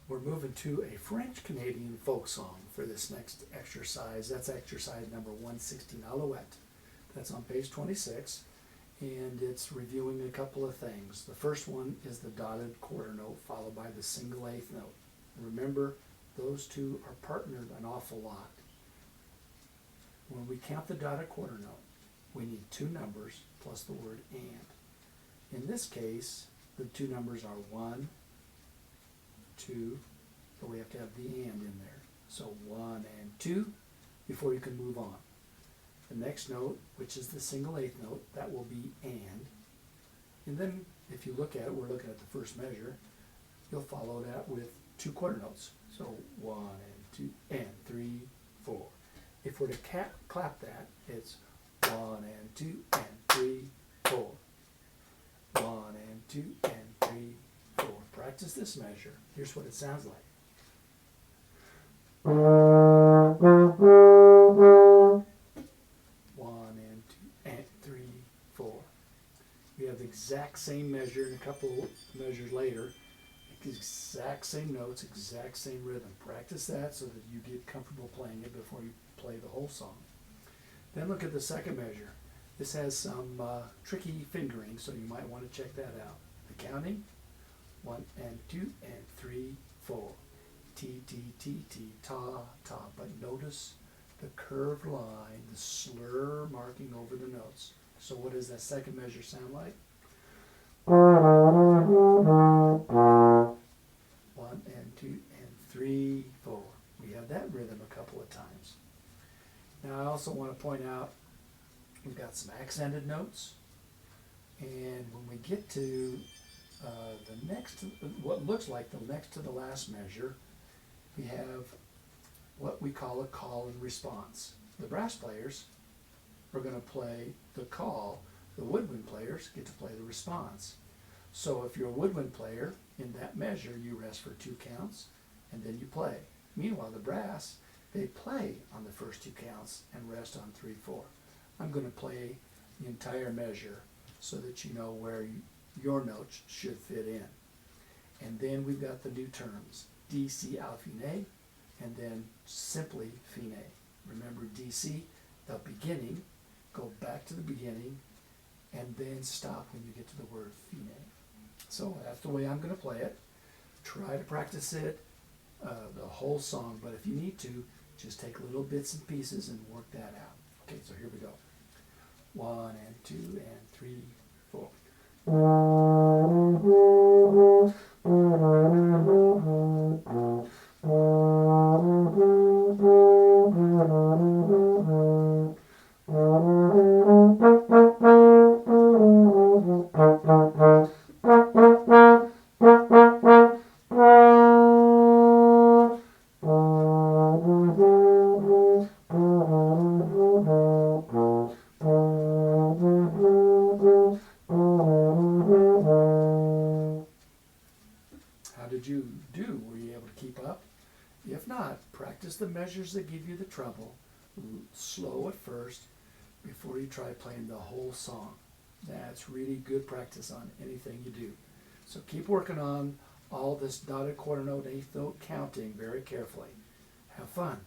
We're moving to a French-Canadian folk song for this next exercise. That's exercise number 116, Alouette. That's on page 26, and it's reviewing a couple of things. The first one is the dotted quarter note followed by the single eighth note. Remember, those two are partnered an awful lot. When we count the dotted quarter note, we need two numbers plus the word and. In this case, the two numbers are 1, 2, but we have to have the and in there. So 1 and 2 before you can move on. The next note, which is the single eighth note, that will be and. And then if you look at it, we're looking at the first measure, you'll follow that with two quarter notes. So 1 and 2 and 3, 4. If we're to clap that, it's 1 and 2 and 3, 4. 1 and 2 and 3, 4. Practice this measure. Here's what it sounds like. 1 and 2 and 3, 4. We have the exact same measure and a couple measures later. Exact same notes, exact same rhythm. Practice that so that you get comfortable playing it before you play the whole song. Then look at the second measure. This has some tricky fingering, so you might want to check that out. The counting, 1 and 2 and 3, 4. T, T, T, T, ta, ta. But notice the curved line, the slur marking over the notes. So what does that second measure sound like? 1 and 2 and 3, 4. We have that rhythm a couple of times. Now I also want to point out we've got some accented notes, and when we get to the next, what looks like the next to the last measure, we have what we call a call and response. The brass players are going to play the call. The woodwind players get to play the response. So if you're a woodwind player, in that measure you rest for 2 counts and then you play. Meanwhile, the brass, they play on the first 2 counts and rest on 3, 4. I'm going to play the entire measure so that you know where your notes should fit in. And then we've got the new terms, D, C, Al, Fine, and then simply Fine. Remember DC, the beginning, go back to the beginning, and then stop when you get to the word Fine. So that's the way I'm going to play it. Try to practice it, the whole song, but if you need to, just take little bits and pieces and work that out. Okay, so here we go. 1 and 2 and 3, 4. How did you do? Were you able to keep up? If not, practice the measures that give you the trouble. Slow at first before you try playing the whole song. That's really good practice on anything you do. So keep working on all this dotted quarter note, eighth note counting very carefully. Have fun.